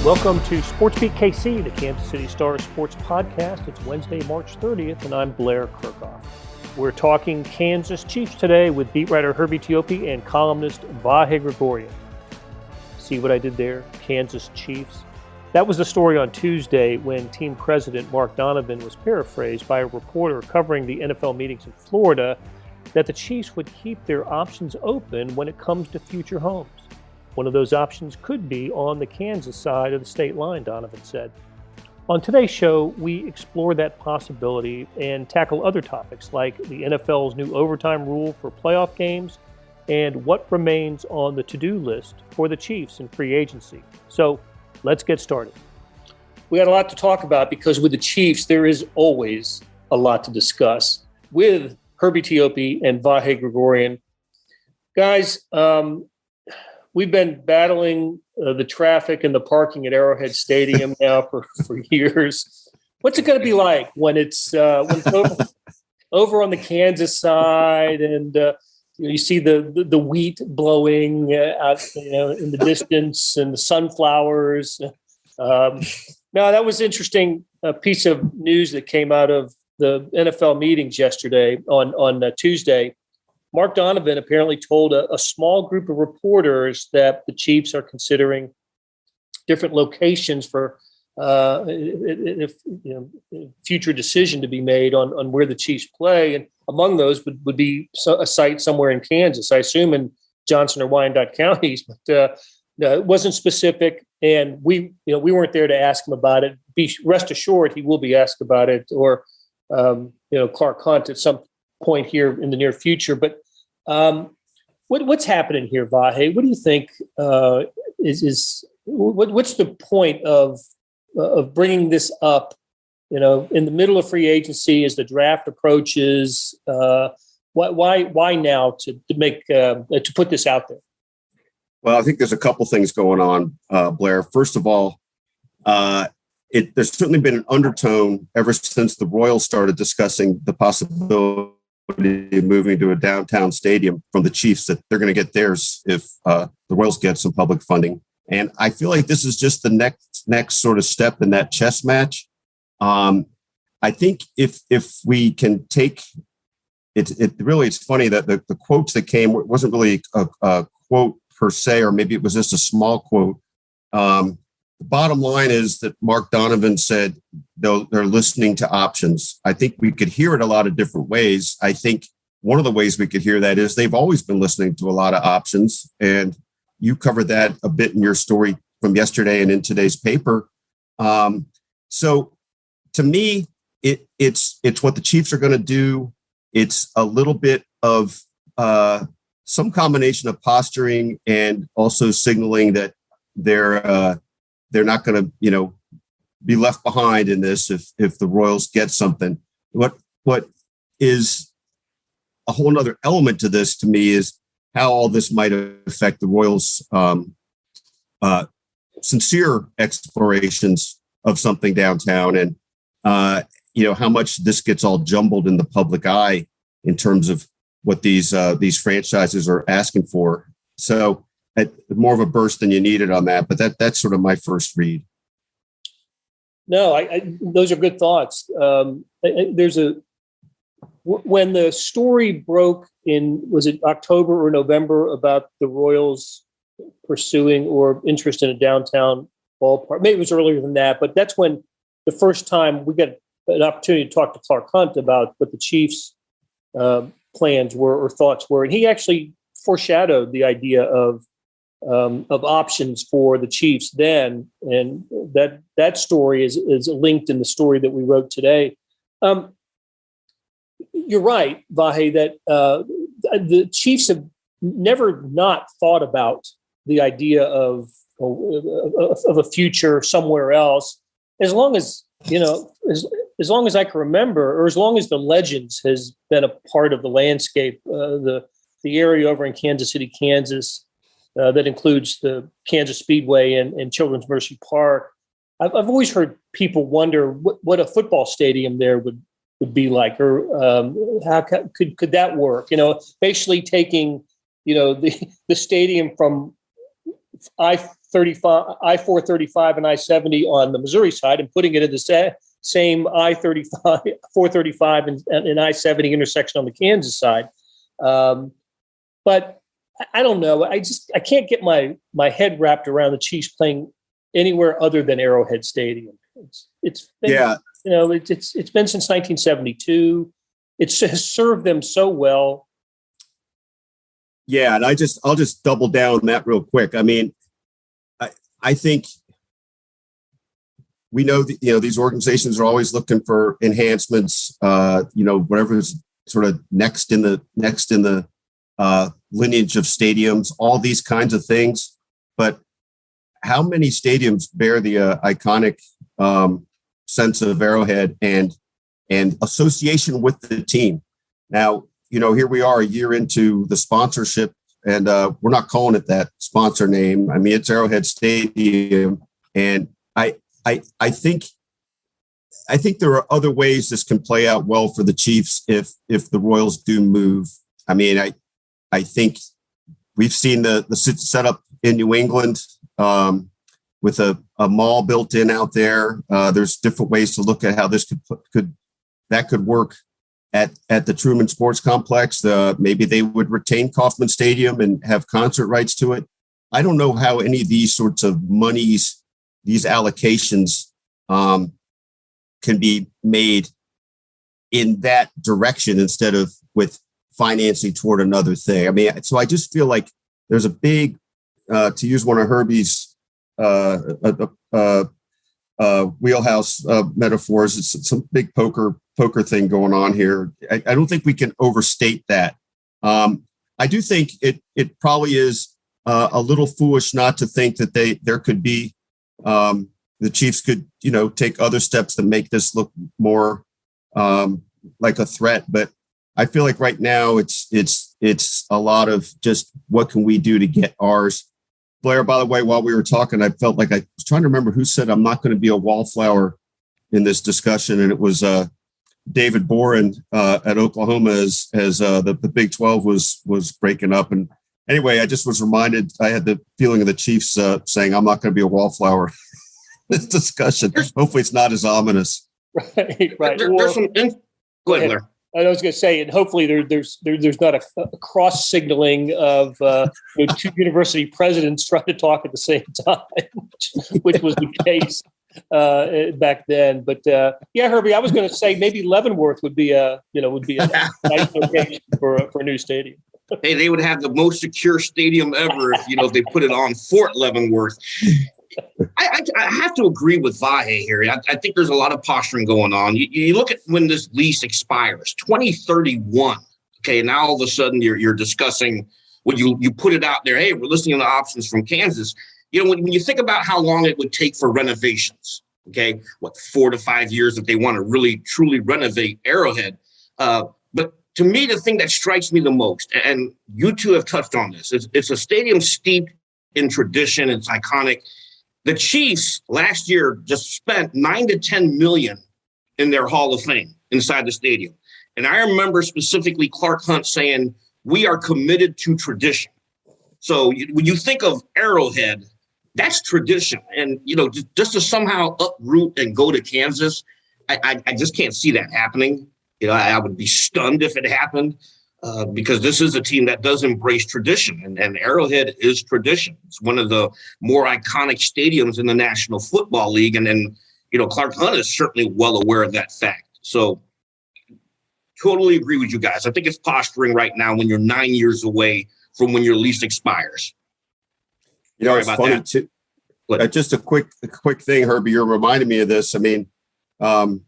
Welcome to SportsBeat KC, the Kansas City Star sports podcast. It's Wednesday, March 30th, and I'm Blair Kirchhoff. We're talking Kansas Chiefs today with beat writer Herbie Teope and columnist Vahe Gregorian. See what I did there? Kansas Chiefs. That was the story on Tuesday when team president Mark Donovan was paraphrased by a reporter covering the NFL meetings in Florida that the Chiefs would keep their options open when it comes to future homes. One of those options could be on the Kansas side of the state line, Donovan said. On today's show, we explore that possibility and tackle other topics like the NFL's new overtime rule for playoff games and what remains on the to-do list for the Chiefs in free agency. So let's get started. We got a lot to talk about because with the Chiefs, there is always a lot to discuss. With Herbie Teope and Vahe Gregorian. Guys, we've been battling the traffic and the parking at Arrowhead Stadium now for years. What's it going to be like when it's over on the Kansas side and you see the wheat blowing out in the distance and the sunflowers? Now, that was interesting piece of news that came out of the NFL meetings yesterday on Tuesday. Mark Donovan apparently told a small group of reporters that the Chiefs are considering different locations for future decision to be made on where the Chiefs play. And among those would be a site somewhere in Kansas, I assume in Johnson or Wyandotte counties, but it wasn't specific. And we weren't there to ask him about it. Rest assured, he will be asked about it, or Clark Hunt at some point here in the near future. But what's happening here, Vahe? What do you think what's the point of bringing this up? In the middle of free agency as the draft approaches. Why now to put this out there? Well, I think there's a couple things going on, Blair. First of all, there's certainly been an undertone ever since the Royals started discussing the possibility of moving to a downtown stadium from the Chiefs that they're going to get theirs if the Royals get some public funding. And I feel like this is just the next sort of step in that chess match. I think if we can take it really, it's funny that the quotes that came wasn't really a quote per se, or maybe it was just a small quote. The bottom line is that Mark Donovan said they're listening to options. I think we could hear it a lot of different ways. I think one of the ways we could hear that is they've always been listening to a lot of options. And you covered that a bit in your story from yesterday and in today's paper. So to me, it's what the Chiefs are going to do. It's a little bit of some combination of posturing and also signaling that they're not going to, be left behind in this if the Royals get something. What is a whole nother element to this to me is how all this might affect the Royals' sincere explorations of something downtown, and how much this gets all jumbled in the public eye in terms of what these franchises are asking for. So more of a burst than you needed on that, but that's sort of my first read. No, those are good thoughts. When the story broke was it October or November about the Royals pursuing or interest in a downtown ballpark? Maybe it was earlier than that, but that's when the first time we got an opportunity to talk to Clark Hunt about what the Chiefs' plans were or thoughts were, and he actually foreshadowed the idea of options for the Chiefs then, and that story is linked in the story that we wrote today. You're right, Vahe, that the Chiefs have never not thought about the idea of a future somewhere else, as long as as long as I can remember, or as long as the Legends has been a part of the landscape, the area over in Kansas City, Kansas. That includes the Kansas Speedway and Children's Mercy Park. I've always heard people wonder what a football stadium there would be like, or how could that work? Basically taking the stadium from I-35, I-435 and I-70 on the Missouri side and putting it in the same I-35, 435 and I-70 intersection on the Kansas side. But I don't know. I can't get my head wrapped around the Chiefs playing anywhere other than Arrowhead Stadium. It's been, it's been since 1972. It has served them so well. Yeah, and I'll just double down on that real quick. I mean, I think we know that, these organizations are always looking for enhancements. Whatever is sort of next in the lineage of stadiums, all these kinds of things. But how many stadiums bear the iconic sense of Arrowhead and association with the team? Now, here we are a year into the sponsorship, and we're not calling it that sponsor name. I mean, it's Arrowhead Stadium, and I think there are other ways this can play out well for the Chiefs if the Royals do move. I mean, I think we've seen the setup in New England with a mall built in out there. There's different ways to look at how this could work at the Truman Sports Complex. Maybe they would retain Kauffman Stadium and have concert rights to it. I don't know how any of these sorts of monies, these allocations, can be made in that direction instead of with financing toward another thing. I mean, so I just feel like there's a big, to use one of Herbie's wheelhouse metaphors, it's some big poker thing going on here. I don't think we can overstate that. I do think it probably is a little foolish not to think that there could be the Chiefs could take other steps to make this look more like a threat. But I feel like right now it's a lot of just what can we do to get ours. Blair, by the way, while we were talking, I felt like I was trying to remember who said I'm not going to be a wallflower in this discussion, and it was David Boren at Oklahoma as the Big 12 was breaking up. And anyway, I just was reminded, I had the feeling of the Chiefs saying I'm not going to be a wallflower in this discussion. Hopefully it's not as ominous. Right. There's some. Go ahead, Blair. I was going to say, and hopefully there's not a cross signaling of two university presidents trying to talk at the same time, which was the case back then. But yeah, Herbie, I was going to say maybe Leavenworth would be a nice location for a new stadium. Hey, they would have the most secure stadium ever if they put it on Fort Leavenworth. I have to agree with Vahe here. I think there's a lot of posturing going on. You look at when this lease expires, 2031. Okay, now all of a sudden you're discussing when you put it out there. Hey, we're listening to options from Kansas. When you think about how long it would take for renovations. Okay, 4 to 5 years if they want to really truly renovate Arrowhead. But to me, the thing that strikes me the most, and you two have touched on this, it's a stadium steeped in tradition. It's iconic. The Chiefs last year just spent $9 to $10 million in their Hall of Fame inside the stadium. And I remember specifically Clark Hunt saying, we are committed to tradition. So when you think of Arrowhead, that's tradition. And, just to somehow uproot and go to Kansas, I just can't see that happening. I would be stunned if it happened. Because this is a team that does embrace tradition, and Arrowhead is tradition. It's one of the more iconic stadiums in the National Football League, and Clark Hunt is certainly well aware of that fact. So, totally agree with you guys. I think it's posturing right now when you're 9 years away from when your lease expires. It's funny too. Just a quick thing, Herbie. You're reminding me of this. I mean, I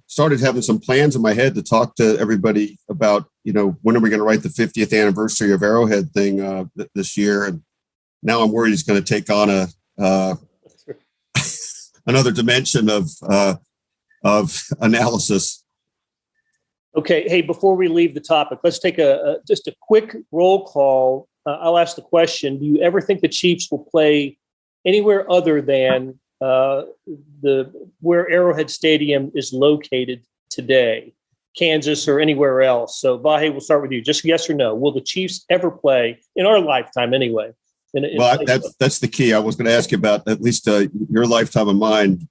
started having some plans in my head to talk to everybody about, when are we going to write the 50th anniversary of Arrowhead thing this year? And now I'm worried it's going to take on another dimension of analysis. Okay. Hey, before we leave the topic, let's take just a quick roll call. I'll ask the question. Do you ever think the Chiefs will play anywhere other than where Arrowhead Stadium is located today? Kansas or anywhere else. So, Vahe, we'll start with you. Just yes or no. Will the Chiefs ever play, in our lifetime anyway? Well, that's the key. I was going to ask you about at least your lifetime of mine.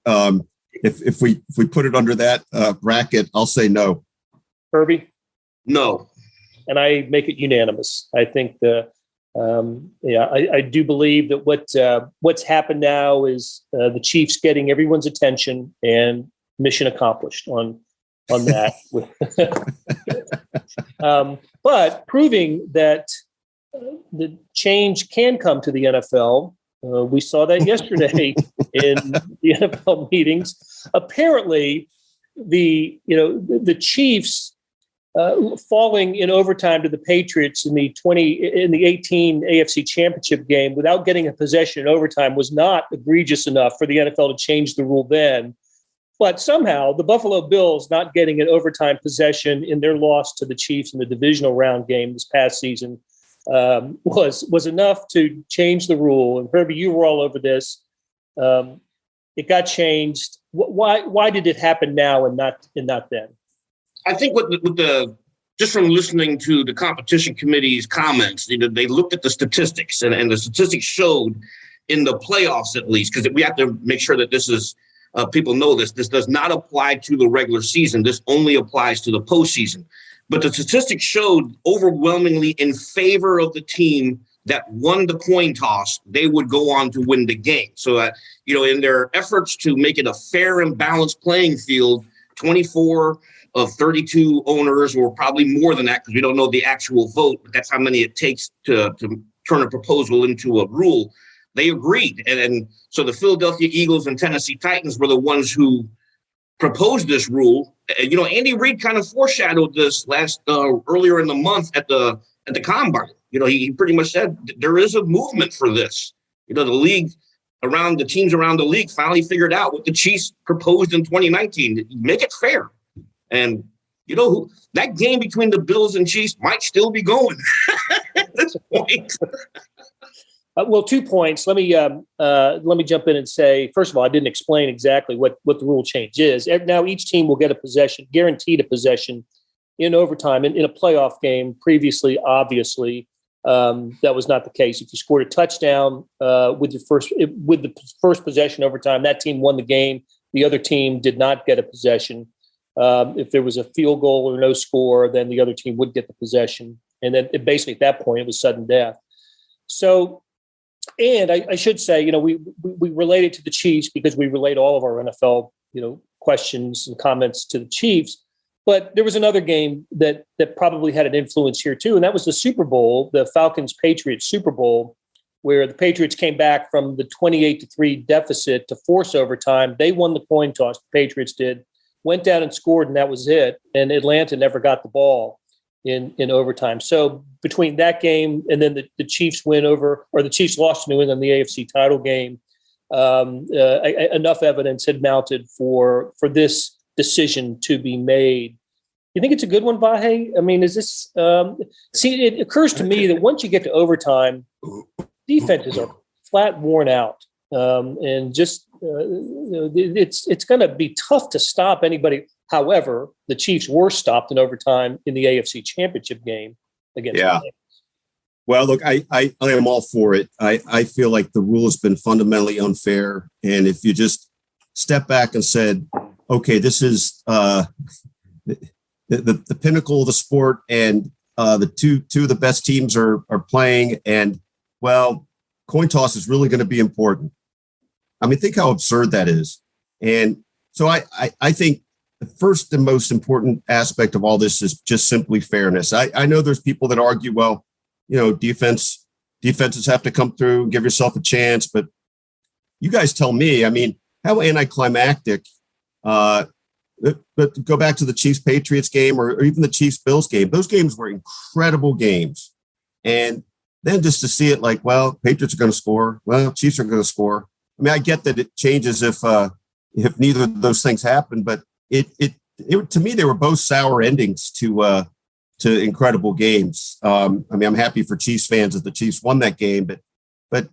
If we put it under that bracket, I'll say no. Herbie? No. And I make it unanimous. I think I do believe that what's happened now is the Chiefs getting everyone's attention and mission accomplished on that. But proving that the change can come to the NFL. We saw that yesterday in the NFL meetings. Apparently, the Chiefs falling in overtime to the Patriots in the 18 AFC Championship game without getting a possession in overtime was not egregious enough for the NFL to change the rule then. But somehow the Buffalo Bills not getting an overtime possession in their loss to the Chiefs in the divisional round game this past season was enough to change the rule. And Herbie, you were all over this. It got changed. Why did it happen now and not then? I think with the just from listening to the competition committee's comments, they looked at the statistics and the statistics showed in the playoffs, at least, because we have to make sure that this is people know this. This does not apply to the regular season. This only applies to the postseason. But the statistics showed overwhelmingly in favor of the team that won the coin toss, they would go on to win the game. So that, in their efforts to make it a fair and balanced playing field, 24 of 32 owners, or probably more than that because we don't know the actual vote, but that's how many it takes to turn a proposal into a rule. They agreed. And so the Philadelphia Eagles and Tennessee Titans were the ones who proposed this rule. Andy Reid kind of foreshadowed this earlier in the month at the combine. He pretty much said there is a movement for this. The league the teams around the league finally figured out what the Chiefs proposed in 2019. Make it fair. And that game between the Bills and Chiefs might still be going at this point. Well, 2 points. Let me jump in and say, first of all, I didn't explain exactly what the rule change is. Now each team will get a possession, guaranteed a possession in overtime in a playoff game. Previously, obviously, that was not the case. If you scored a touchdown with the first possession overtime, that team won the game. The other team did not get a possession. If there was a field goal or no score, then the other team would get the possession. And then basically at that point, it was sudden death. So, and I should say, we related to the Chiefs because we relate all of our NFL, questions and comments to the Chiefs. But there was another game that probably had an influence here too, and that was the Super Bowl, the Falcons-Patriots Super Bowl, where the Patriots came back from the 28-3 deficit to force overtime. They won the coin toss, the Patriots did, went down and scored, and that was it. And Atlanta never got the ball in overtime. So between that game and then the Chiefs the Chiefs lost to New England in the AFC title game, enough evidence had mounted for this decision to be made. You think it's a good one, Vahe? I mean, is this it occurs to me that once you get to overtime, defenses are flat worn out. And just it's going to be tough to stop anybody. However, the Chiefs were stopped in overtime in the AFC Championship game against the Rams. Well, look, I am all for it. I feel like the rule has been fundamentally unfair. And if you just step back and said, okay, this is the pinnacle of the sport, and the two of the best teams are playing, and, well, coin toss is really going to be important. I mean, think how absurd that is. And so I think the first and most important aspect of all this is just simply fairness. I know there's people that argue, well, defenses have to come through and give yourself a chance. But you guys tell me, I mean, how anticlimactic, but go back to the Chiefs-Patriots game or even the Chiefs-Bills game. Those games were incredible games. And then just to see it like, well, Patriots are going to score. Well, Chiefs are going to score. I mean, I get that it changes if neither of those things happen, but it to me, they were both sour endings to incredible games. I mean, I'm happy for Chiefs fans that the Chiefs won that game, but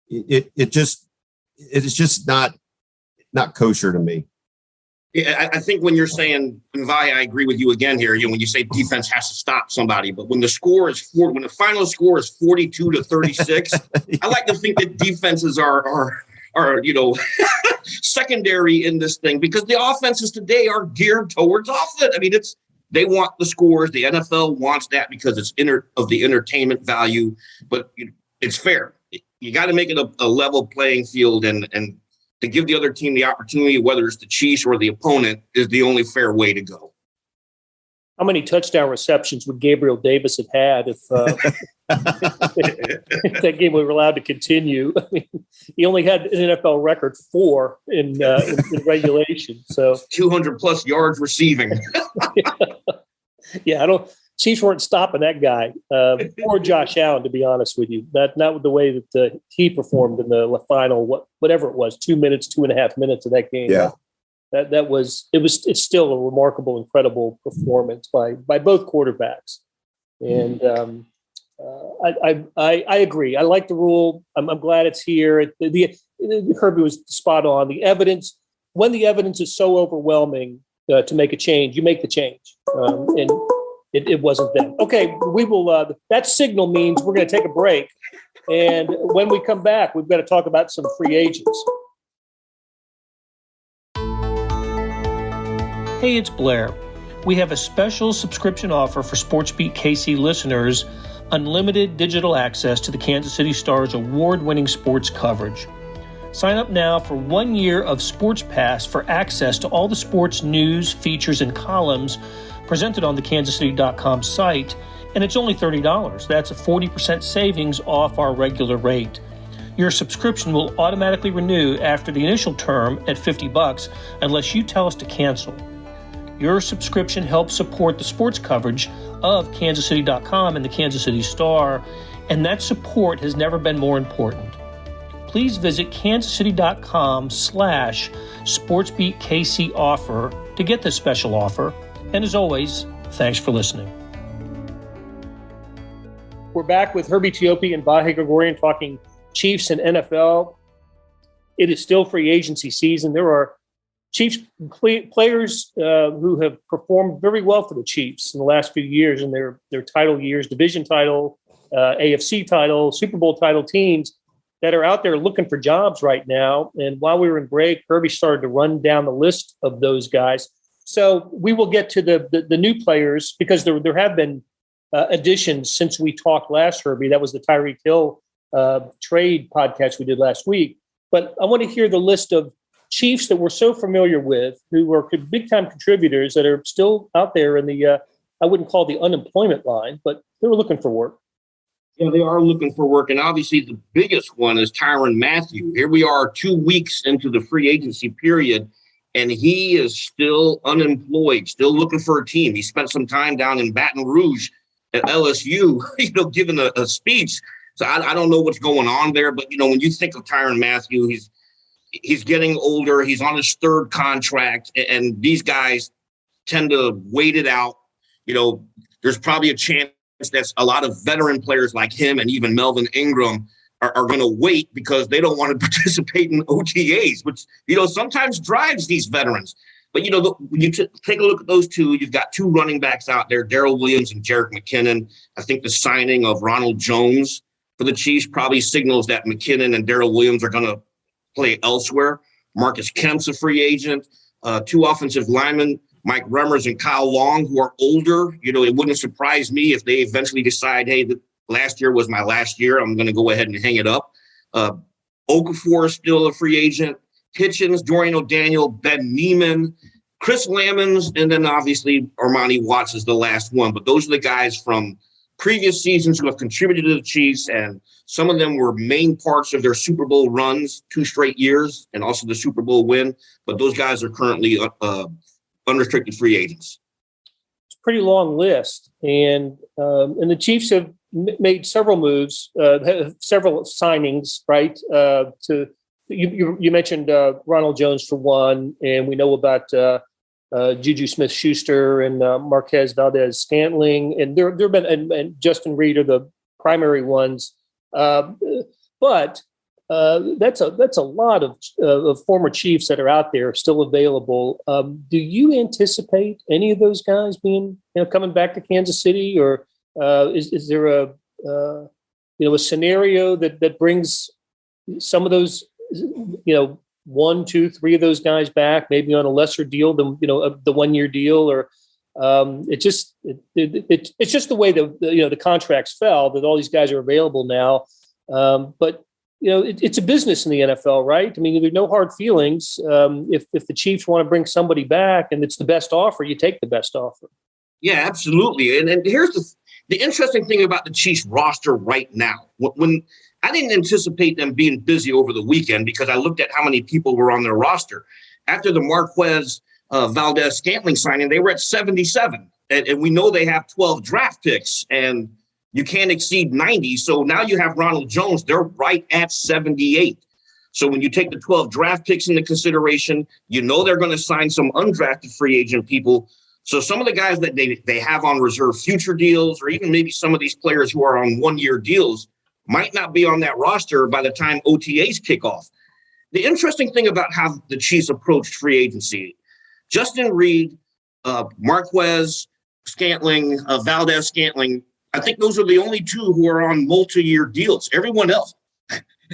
it is just not kosher to me. Yeah, I think when you're saying, and Vi, I agree with you again here. When you say defense has to stop somebody, but when the final score is 42-36, I like to think that defenses are secondary in this thing, because the offenses today are geared towards offense. I mean, they want the scores. The NFL wants that because it's of the entertainment value, but it's fair. You got to make it a level playing field, and to give the other team the opportunity, whether it's the Chiefs or the opponent, is the only fair way to go. How many touchdown receptions would Gabriel Davis have had if that game were allowed to continue? I mean, he only had an NFL record 4 in regulation. So 200 plus yards receiving. Yeah, Chiefs weren't stopping that guy, or Josh Allen, to be honest with you. Not with the way that he performed in the final, whatever it was, 2 minutes, 2.5 minutes of that game. Yeah, it's still a remarkable, incredible performance by both quarterbacks. And I agree. I like the rule. I'm glad it's here. Herbie was spot on. The evidence, when the evidence is so overwhelming to make a change, you make the change. And it wasn't then. Okay, we will. That signal means we're going to take a break. And when we come back, we've got to talk about some free agents. Hey, it's Blair. We have a special subscription offer for SportsBeat KC listeners, unlimited digital access to the Kansas City Star's award-winning sports coverage. Sign up now for 1 year of Sports Pass for access to all the sports news, features, and columns presented on the kansascity.com site, and it's only $30. That's a 40% savings off our regular rate. Your subscription will automatically renew after the initial term at $50 unless you tell us to cancel. Your subscription helps support the sports coverage of kansascity.com and the Kansas City Star, and that support has never been more important. Please visit kansascity.com/SportsBeatKC offer to get this special offer. And as always, thanks for listening. We're back with Herbie Teope and Vahe Gregorian talking Chiefs and NFL. It is still free agency season. There are Chiefs players who have performed very well for the Chiefs in the last few years in their title years, division title, AFC title, Super Bowl title teams that are out there looking for jobs right now. And while we were in break, Herbie started to run down the list of those guys. So we will get to the new players, because there have been additions since we talked last, Herbie. That was the Tyreek Hill trade podcast we did last week. But I want to hear the list of Chiefs that we're so familiar with, who are big-time contributors that are still out there in the, I wouldn't call it the unemployment line, but they were looking for work. Yeah, they are looking for work. And obviously the biggest one is Tyrann Mathieu. Here we are 2 weeks into the free agency period, and he is still unemployed, still looking for a team. He spent some time down in Baton Rouge at LSU, giving a speech. So I don't know what's going on there. But, when you think of Tyrann Mathieu, he's getting older. He's on his 3rd contract, and these guys tend to wait it out. There's probably a chance that a lot of veteran players like him and even Melvin Ingram are going to wait because they don't want to participate in OTAs, which, sometimes drives these veterans. But, when you take a look at those two, you've got 2 running backs out there, Darrell Williams and Jerick McKinnon. I think the signing of Ronald Jones for the Chiefs probably signals that McKinnon and Darrell Williams are going to play elsewhere. Marcus Kemp's a free agent. 2 offensive linemen, Mike Remmers and Kyle Long, who are older. It wouldn't surprise me if they eventually decide, hey, last year was my last year. I'm going to go ahead and hang it up. Okafor is still a free agent. Hitchens, Dorian O'Daniel, Ben Neiman, Chris Lammons, and then obviously Armani Watts is the last one. But those are the guys from previous seasons who have contributed to the Chiefs, and some of them were main parts of their Super Bowl runs 2 straight years and also the Super Bowl win. But those guys are currently unrestricted free agents. It's a pretty long list. And the Chiefs have made several moves, several signings, right? You mentioned Ronald Jones for one, and we know about Juju Smith-Schuster and Marquez Valdez-Scantling, and there have been and Justin Reed are the primary ones. But That's a lot of former Chiefs that are out there still available. Do you anticipate any of those guys being coming back to Kansas City, or is there a scenario that brings some of those one, two, three of those guys back, maybe on a lesser deal than the 1 year deal, or it's just the way the contracts fell that all these guys are available now, but. It's a business in the NFL, right? I mean, there's no hard feelings. If the Chiefs want to bring somebody back and it's the best offer, you take the best offer. Yeah, absolutely. And here's the interesting thing about the Chiefs roster right now. When I didn't anticipate them being busy over the weekend because I looked at how many people were on their roster. After the Marquez Valdez-Scantling signing, they were at 77. And we know they have 12 draft picks. And you can't exceed 90. So now you have Ronald Jones. They're right at 78. So when you take the 12 draft picks into consideration, they're going to sign some undrafted free agent people. So some of the guys that they have on reserve future deals, or even maybe some of these players who are on 1 year deals might not be on that roster by the time OTAs kick off. The interesting thing about how the Chiefs approached free agency, Justin Reed, Marquez Scantling, Valdez Scantling, I think those are the only two who are on multi-year deals. Everyone else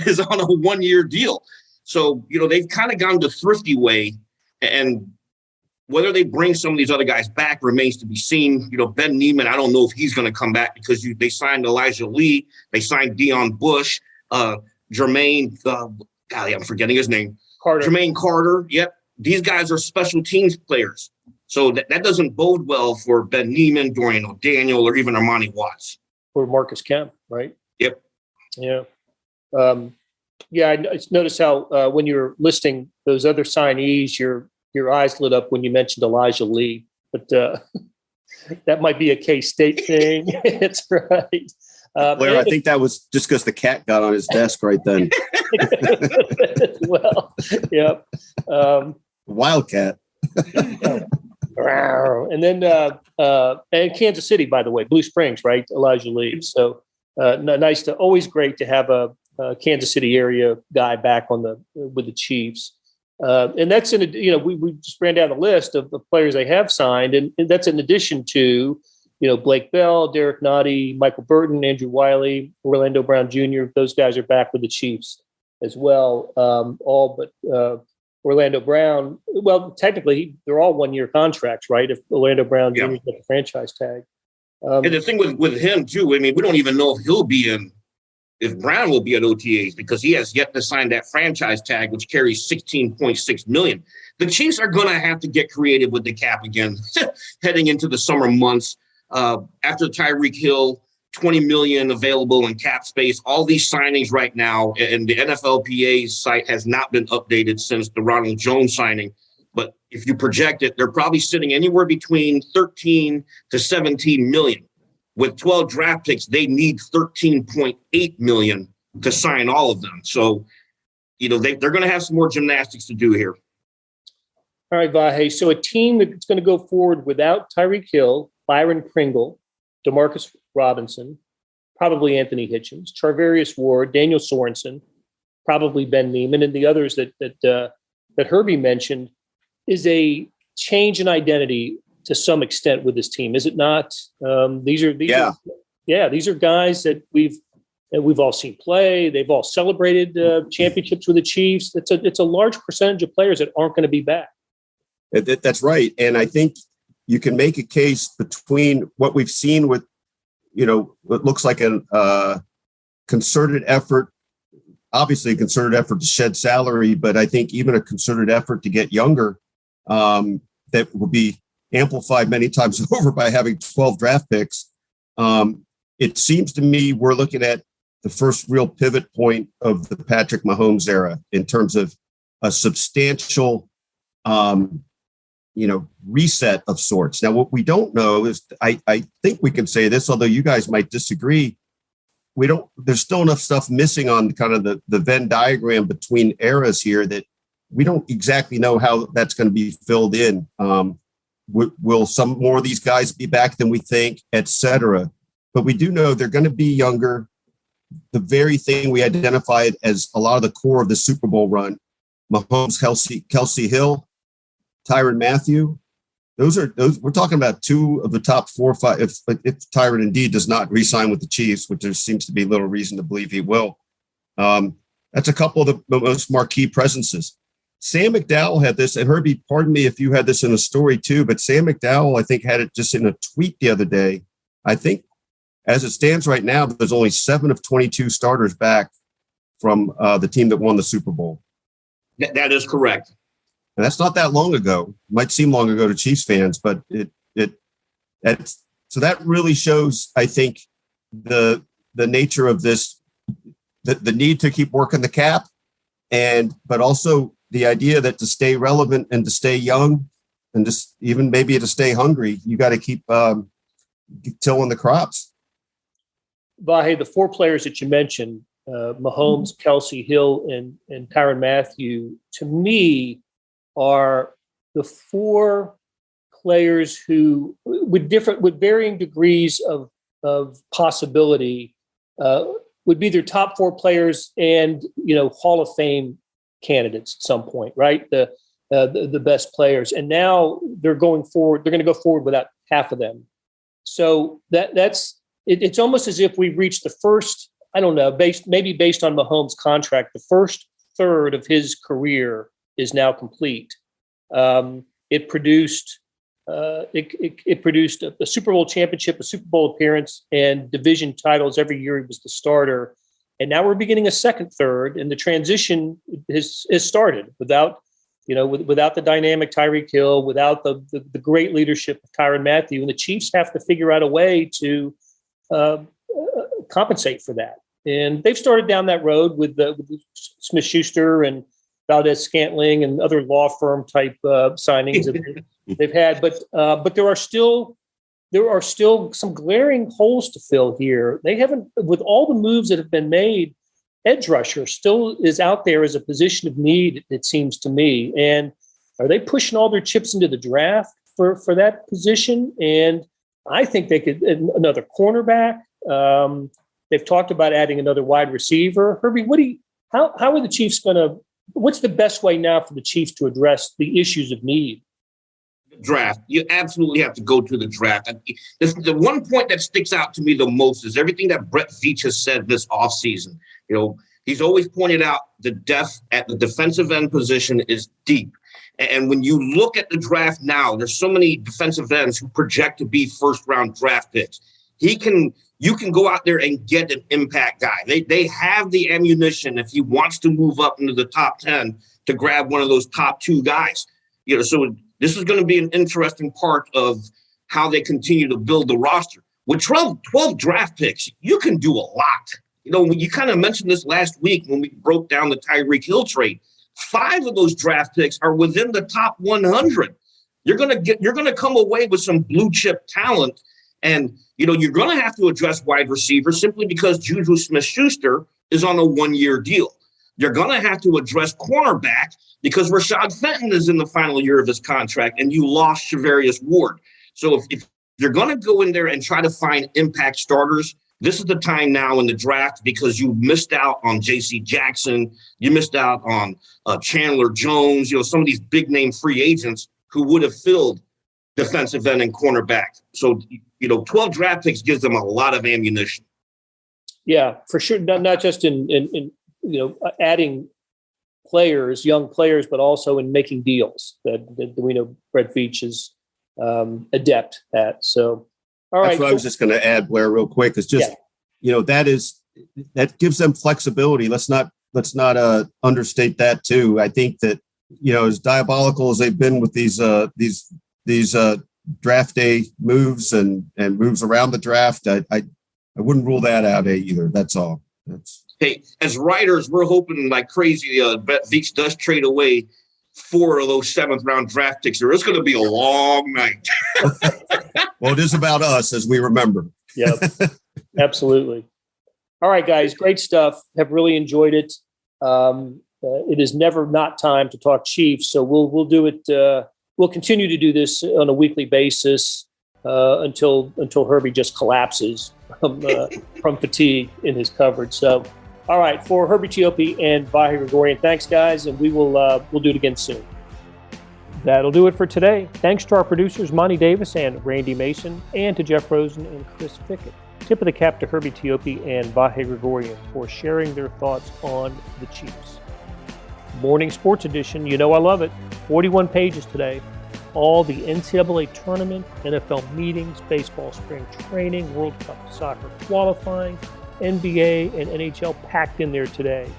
is on a 1 year deal. So, they've kind of gone the thrifty way, and whether they bring some of these other guys back remains to be seen. Ben Neiman, I don't know if he's going to come back because they signed Elijah Lee. They signed Deion Bush, Jermaine, golly, I'm forgetting his name. Jermaine Carter. Yep. These guys are special teams players. So that doesn't bode well for Ben Neiman, Dorian O'Daniel, or even Armani Watts. Or Marcus Kemp, right? Yep. Yeah. I noticed how when you were listing those other signees, your eyes lit up when you mentioned Elijah Lee. But that might be a K-State thing. It's right. Blair, I think that was just because the cat got on his desk right then. Well, yep. Wildcat. And then and Kansas City, by the way, Blue Springs, right? Elijah Lee. So always great to have a Kansas City area guy back with the Chiefs. And that's we just ran down the list of the players they have signed, and that's in addition to Blake Bell, Derek Nottie, Michael Burton, Andrew Wiley, Orlando Brown Jr. Those guys are back with the Chiefs as well. All but Orlando Brown. Well, technically, they're all 1 year contracts, right? If Orlando Brown Jr. got the franchise tag. And the thing with him too, I mean, we don't even know if Brown will be at OTAs because he has yet to sign that franchise tag, which carries $16.6 million. The Chiefs are going to have to get creative with the cap again, heading into the summer months. After Tyreek Hill, $20 million available in cap space, all these signings right now, and the NFLPA's site has not been updated since the Ronald Jones signing. But if you project it, they're probably sitting anywhere between 13 to 17 million. With 12 draft picks, they need 13.8 million to sign all of them. So, they're going to have some more gymnastics to do here. All right, Vahe. So a team that's going to go forward without Tyreek Hill, Byron Pringle, Demarcus Robinson, probably Anthony Hitchens, Charvarius Ward, Daniel Sorensen, probably Ben Neiman, and the others that Herbie mentioned, is a change in identity to some extent with this team, is it not? These are guys that we've all seen play. They've all celebrated championships with the Chiefs. It's a large percentage of players that aren't going to be back. That's right, and I think you can make a case between what we've seen with, what looks like a concerted effort, obviously a concerted effort to shed salary, but I think even a concerted effort to get younger that will be amplified many times over by having 12 draft picks. It seems to me we're looking at the first real pivot point of the Patrick Mahomes era in terms of a substantial reset of sorts. Now, what we don't know is, I think we can say this, although you guys might disagree, there's still enough stuff missing on kind of the Venn diagram between eras here that we don't exactly know how that's going to be filled in. Will some more of these guys be back than we think, et cetera? But we do know they're going to be younger. the very thing we identified as a lot of the core of the Super Bowl run. Mahomes, Kelsey Hill, Tyrann Mathieu. Those we're talking about two of the top 4 or 5. If Tyrann indeed does not re-sign with the Chiefs, which there seems to be little reason to believe he will, that's a couple of the most marquee presences. Sam McDowell had this, and Herbie, pardon me if you had this in a story too, but Sam McDowell, I think, had it just in a tweet the other day. I think as it stands right now, there's only 7 of 22 starters back from the team that won the Super Bowl. That is correct. And that's not that long ago. Might seem long ago to Chiefs fans, but so that really shows, I think, the nature of this, the need to keep working the cap, but also the idea that to stay relevant and to stay young and just even maybe to stay hungry, you got to keep tilling the crops. Vahe, the 4 players that you mentioned, Mahomes, Kelsey Hill, and Tyrann Mathieu, to me, are the 4 players who, with varying degrees of possibility, would be their top 4 players and Hall of Fame candidates at some point, right? The best players, and now they're going forward. They're going to go forward without half of them. So that's it. It's almost as if we've reached the first. I don't know, based on Mahomes' contract, the first third of his career is now complete. It produced a Super Bowl championship, a Super Bowl appearance, and division titles every year he was the starter. And now we're beginning a second third, and the transition has started without the dynamic Tyreek Hill, without the great leadership of Tyrann Mathieu, and the Chiefs have to figure out a way to compensate for that. And they've started down that road with Smith-Schuster and Valdez-Scantling and other law firm type signings that they've had, but there are still some glaring holes to fill here. They haven't, with all the moves that have been made, edge rusher still is out there as a position of need, it seems to me. And are they pushing all their chips into the draft for that position? And I think they could another cornerback. They've talked about adding another wide receiver. Herbie, how are the Chiefs going to? What's the best way now for the Chiefs to address the issues of need? Draft. You absolutely have to go to the draft. The one point that sticks out to me the most is everything that Brett Veach has said this offseason. He's always pointed out the depth at the defensive end position is deep. And when you look at the draft now, there's so many defensive ends who project to be first-round draft picks. You can go out there and get an impact guy. They have the ammunition if he wants to move up into the top 10 to grab one of those top 2 guys. So this is going to be an interesting part of how they continue to build the roster. With 12 draft picks, you can do a lot. You kind of mentioned this last week when we broke down the Tyreek Hill trade. 5 of those draft picks are within the top 100. You're going to come away with some blue chip talent. And, you're going to have to address wide receiver simply because Juju Smith-Schuster is on a 1-year deal. You're going to have to address cornerback because Rashad Fenton is in the final year of his contract and you lost Charvarius Ward. So if you're going to go in there and try to find impact starters, this is the time now in the draft because you missed out on J.C. Jackson. You missed out on Chandler Jones, some of these big name free agents who would have filled defensive end and cornerback. So, 12 draft picks gives them a lot of ammunition. Yeah, for sure. Not just in adding players, young players, but also in making deals that we know Brett Veach is adept at. So, all right. That's what I was just going to add, Blair, real quick. It's just, that gives them flexibility. Let's not understate that too. I think that, as diabolical as they've been with these draft day moves and moves around the draft, I wouldn't rule that out either. That's all. Hey, as writers, we're hoping like crazy Brett Veach does trade away 4 of those 7th-round draft picks, or it's going to be a long night. Well, it is about us, as we remember. Yeah, absolutely. All right, guys, great stuff. Have really enjoyed it. It is never not time to talk Chiefs, so we'll do it. We'll continue to do this on a weekly basis until Herbie just collapses. from fatigue in his coverage. So, all right, for Herbie Teope and Vahe Gregorian, thanks, guys, and we'll do it again soon. That'll do it for today. Thanks to our producers, Monty Davis and Randy Mason, and to Jeff Rosen and Chris Fickett. Tip of the cap to Herbie Teope and Vahe Gregorian for sharing their thoughts on the Chiefs. Morning Sports Edition, you know I love it. 41 pages today. All the NCAA tournament, NFL meetings, baseball spring training, World Cup soccer qualifying, NBA and NHL packed in there today.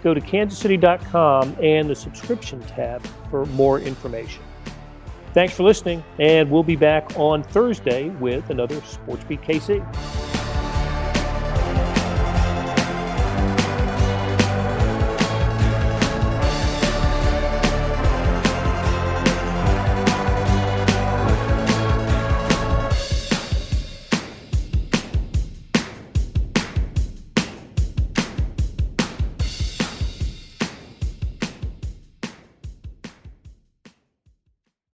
Go to kansascity.com and the subscription tab for more information. Thanks for listening, and we'll be back on Thursday with another SportsBeat KC.